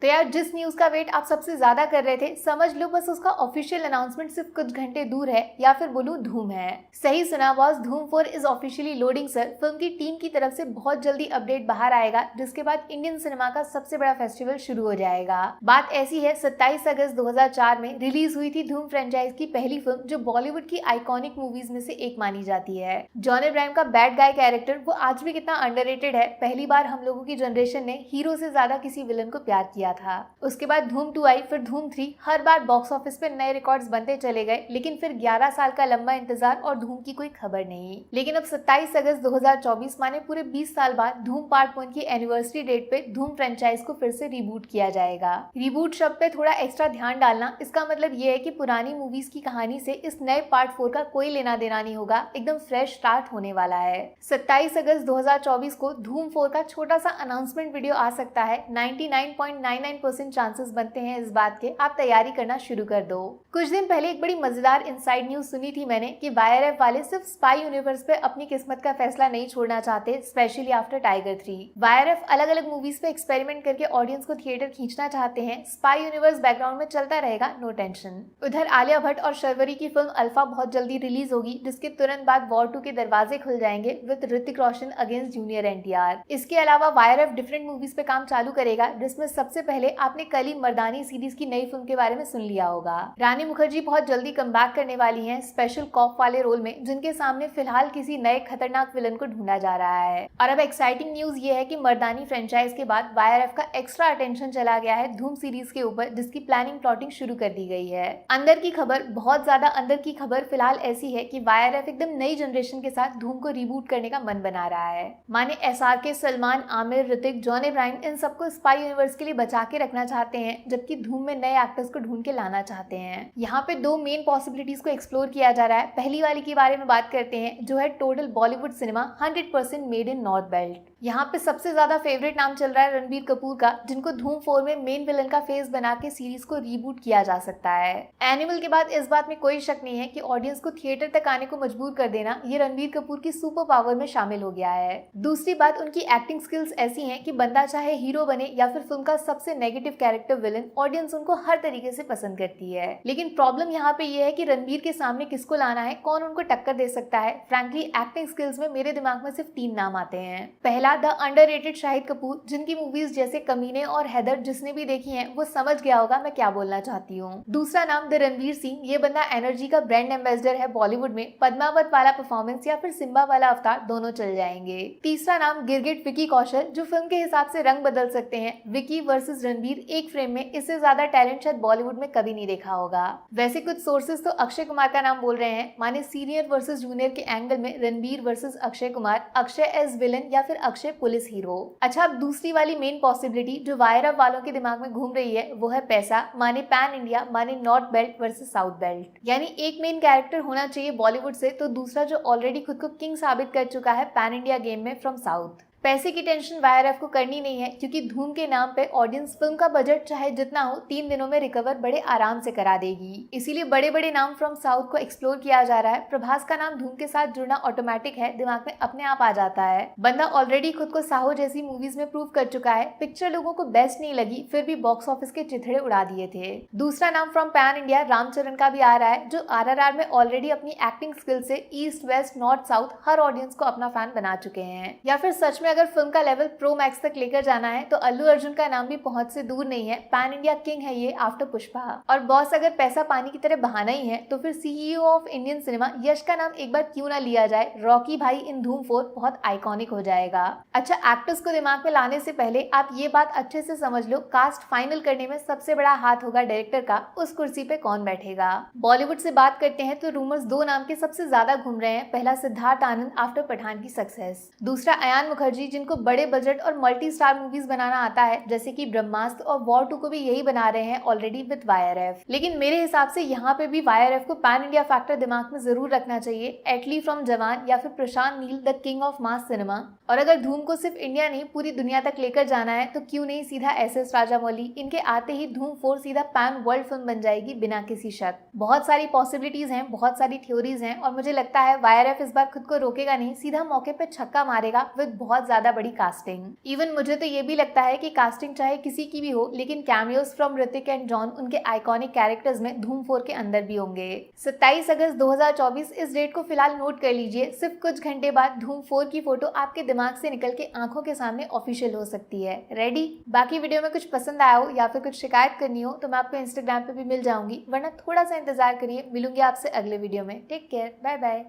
तो यार जिस न्यूज का वेट आप सबसे ज्यादा कर रहे थे, समझ लो बस उसका ऑफिशियल अनाउंसमेंट सिर्फ कुछ घंटे दूर है, या फिर बोलूं धूम है। सही सुना बॉस, धूम 4 is officially loading sir. Film की टीम की तरफ से बहुत जल्दी अपडेट बाहर आएगा, जिसके बाद इंडियन सिनेमा का सबसे बड़ा फेस्टिवल शुरू हो जाएगा। बात ऐसी है, 27 अगस्त 2004 में रिलीज हुई थी धूम फ्रेंचाइज की पहली फिल्म, जो बॉलीवुड की आइकॉनिक मूवीज में से एक मानी जाती है। जॉन अब्राहम का बैड गाय कैरेक्टर वो आज भी कितना अंडररेटेड है। पहली बार हम लोगों की जनरेशन ने हीरो से ज्यादा किसी विलन को प्यार किया था। उसके बाद धूम 2 आई, फिर धूम 3। हर बार बॉक्स ऑफिस पे नए रिकॉर्ड्स बनते चले गए, लेकिन फिर 11 साल का लंबा इंतजार और धूम की कोई खबर नहीं। लेकिन अब 27 अगस्त 2024 माने पूरे 20 साल बाद धूम पार्ट 1 की एनिवर्सरी डेट पे धूम फ्रेंचाइज को फिर से रिबूट किया जाएगा। रिबूट शब्द पे थोड़ा एक्स्ट्रा ध्यान डालना, इसका मतलब ये है कि पुरानी मूवीज की कहानी से इस नए पार्ट 4 का कोई लेना देना नहीं होगा, एकदम फ्रेश स्टार्ट होने वाला है। 27 अगस्त 2024 को धूम 4 का छोटा सा अनाउंसमेंट वीडियो आ सकता है। 99.99% चांसेस बनते हैं इस बात के, आप तैयारी करना शुरू कर दो। कुछ दिन पहले एक बड़ी मजेदार इनसाइड न्यूज सुनी थी मैंने कि वाईआरएफ वाले सिर्फ स्पाई यूनिवर्स पे अपनी किस्मत का फैसला नहीं छोड़ना चाहते, स्पेशली आफ्टर टाइगर 3। वाईआरएफ अलग अलग मूवीज पे एक्सपेरिमेंट करके ऑडियंस को थिएटर खींचना चाहते हैं। स्पाई यूनिवर्स बैकग्राउंड में चलता रहेगा, नो टेंशन। उधर आलिया भट्ट और शर्वरी की फिल्म अल्फा बहुत जल्दी रिलीज होगी, जिसके तुरंत बाद वॉर 2 के दरवाजे खुल जाएंगे with Hrithik Roshan against junior NTR. इसके अलावा वाईआरएफ डिफरेंट मूवीज पे काम चालू करेगा, जिसमें सबसे पहले आपने कली मर्दानी सीरीज की नई फिल्म के बारे में सुन लिया होगा। रानी मुखर्जी बहुत जल्दी कमबैक करने वाली हैं, स्पेशल कॉप वाले रोल में, जिनके सामने फिलहाल किसी नए खतरनाक विलन को ढूंढा जा रहा है। और अब एक्साइटिंग न्यूज ये है कि मर्दानी फ्रेंचाइज के बाद वाईआरएफ का एक्स्ट्रा अटेंशन चला गया है धूम सीरीज के ऊपर, जिसकी प्लानिंग प्लॉटिंग शुरू कर दी गई है। अंदर की खबर, बहुत ज्यादा अंदर की खबर फिलहाल ऐसी है कि वाईआरएफ एकदम नई जनरेशन के साथ धूम को रिबूट करने का मन बना रहा है। माने एसआरके, सलमान, आमिर, ऋतिक, जॉन अब्राहम, इन सबको स्पाई यूनिवर्स के लिए बचा के रखना चाहते हैं, जबकि धूम में नए एक्टर्स को ढूंढ के लाना चाहते हैं। यहाँ पे दो मेन पॉसिबिलिटीज को एक्सप्लोर किया जा रहा है। पहली वाली के बारे में बात करते हैं, जो है total Bollywood cinema 100% made in north belt. यहाँ पे सबसे ज्यादा फेवरेट नाम चल रहा है रणबीर कपूर का, जिनको धूम 4 में मेन विलन का फेस बना के सीरीज को रीबूट किया जा सकता है। एनिमल के बाद इस बात में कोई शक नहीं है कि ऑडियंस को थिएटर तक आने को मजबूर कर देना ये रणबीर कपूर की सुपर पावर में शामिल हो गया है। दूसरी बात, उनकी एक्टिंग स्किल्स ऐसी हैं कि बंदा चाहे हीरो बने या फिर फिल्म का सबसे नेगेटिव कैरेक्टर विलन, ऑडियंस उनको हर तरीके से पसंद करती है। लेकिन प्रॉब्लम यहाँ पे ये है कि रणबीर के सामने किसको लाना है, कौन उनको टक्कर दे सकता है। फ्रैंकली एक्टिंग स्किल्स में मेरे दिमाग में सिर्फ 3 नाम आते हैं। पहला, द अंडररेटेड शाहिद कपूर, जिनकी मूवीज जैसे कमीने और हैदर जिसने भी देखी हैं वो समझ गया होगा मैं क्या बोलना चाहती हूँ। दूसरा नाम, द रणवीर सिंह। ये बंदा एनर्जी का ब्रांड एम्बेसडर है बॉलीवुड में, पद्मावत वाला परफॉर्मेंस या फिर सिम्बा वाला अवतार दोनों चल जाएंगे। तीसरा नाम, गिरगिट विकी कौशल, जो फिल्म के हिसाब से रंग बदल सकते हैं। विकी वर्सेस रणबीर एक फ्रेम में, इससे ज्यादा टैलेंट शायद बॉलीवुड में कभी नहीं देखा होगा। वैसे कुछ सोर्सेज तो अक्षय कुमार का नाम बोल रहे हैं, माने सीनियर वर्सेस जूनियर के एंगल में Ranbir versus Akshay Kumar, Akshay as villain या फिर अक्षय पुलिस हीरो। अच्छा, अब दूसरी वाली मेन पॉसिबिलिटी जो वायरअप वालों के दिमाग में घूम रही है वो है पैसा, माने पैन इंडिया, माने north belt versus south belt. यानी एक मेन कैरेक्टर होना चाहिए बॉलीवुड से, तो दूसरा जो ऑलरेडी खुद को किंग साबित कर चुका है पैन इंडिया गेम में, फ्रॉम साउथ। पैसे की टेंशन वाईआरएफ को करनी नहीं है, क्योंकि धूम के नाम पे ऑडियंस फिल्म का बजट चाहे जितना हो 3 दिनों में रिकवर बड़े आराम से करा देगी। इसीलिए बड़े बड़े नाम फ्रॉम साउथ को एक्सप्लोर किया जा रहा है। प्रभास का नाम धूम के साथ जुड़ना ऑटोमेटिक है, दिमाग में अपने आप आ जाता है। बंदा ऑलरेडी खुद को साहो जैसी मूवीज में प्रूव कर चुका है। पिक्चर लोगों को बेस्ट नहीं लगी, फिर भी बॉक्स ऑफिस के चिथड़े उड़ा दिए थे। दूसरा नाम फ्रॉम पैन इंडिया, रामचरण का भी आ रहा है, जो आरआरआर में ऑलरेडी अपनी एक्टिंग स्किल से ईस्ट वेस्ट नॉर्थ साउथ हर ऑडियंस को अपना फैन बना चुके हैं। या फिर सच में अगर फिल्म का लेवल प्रो मैक्स तक लेकर जाना है तो अल्लू अर्जुन का नाम भी पहुंच से दूर नहीं है। पैन इंडिया किंग है ये आफ्टर पुष्पा। और बॉस, अगर पैसा पानी की तरह बहाना ही है तो फिर सीईओ ऑफ इंडियन सिनेमा यश का नाम एक बार क्यों ना लिया जाए। रॉकी भाई इन धूम 4 बहुत आइकॉनिक हो जाएगा। अच्छा, एक्टर्स को दिमाग में लाने से पहले आप ये बात अच्छे से समझ लो, कास्ट फाइनल करने में सबसे बड़ा हाथ होगा डायरेक्टर का। उस कुर्सी पे कौन बैठेगा। बॉलीवुड से बात करते हैं तो रूमर्स 2 नाम के सबसे ज्यादा घूम रहे हैं। पहला, सिद्धार्थ आनंद आफ्टर पठान की सक्सेस। दूसरा, अयान मुखर्जी, जिनको बड़े बजट और मल्टी स्टार मूवीज बनाना आता है, जैसे कि ब्रह्मास्त्र, और वॉर 2 को भी यही बना रहे हैं ऑलरेडी विद वाईआरएफ। लेकिन मेरे हिसाब से यहाँ पे भी वाईआरएफ को पैन इंडिया फैक्टर दिमाग में जरूर रखना चाहिए, एटली फ्रॉम जवान या फिर Prashanth Neel, the king of mass cinema. और अगर धूम को सिर्फ इंडिया नहीं पूरी दुनिया तक लेकर जाना है तो क्यों नहीं सीधा एसएस राजामौली। इनके आते ही धूम 4 सीधा पैन वर्ल्ड फिल्म बन जाएगी बिना किसी शक। बहुत सारी पॉसिबिलिटीज हैं, बहुत सारी थ्योरीज हैं, और मुझे लगता है वाईआरएफ इस बार खुद को रोकेगा नहीं, सीधा मौके पे छक्का मारेगा विद बहुत ज्यादा बड़ी कास्टिंग। इवन मुझे तो ये भी लगता है कि कास्टिंग चाहे किसी की भी हो, लेकिन cameos from Hrithik and John उनके आइकॉनिक कैरेक्टर्स में धूम 4 के अंदर भी होंगे। 27 अगस्त 2024 इस डेट को फिलहाल नोट कर लीजिए। सिर्फ कुछ घंटे बाद धूम 4 की फोटो आपके दिमाग से निकल के आंखों के सामने ऑफिशियल हो सकती है। रेडी? बाकी वीडियो में कुछ पसंद आया हो या फिर कुछ शिकायत करनी हो तो मैं आपको इंस्टाग्राम पे भी मिल जाऊंगी, वरना थोड़ा सा इंतजार करिए। मिलूंगी आपसे अगले वीडियो में। Take care, bye bye.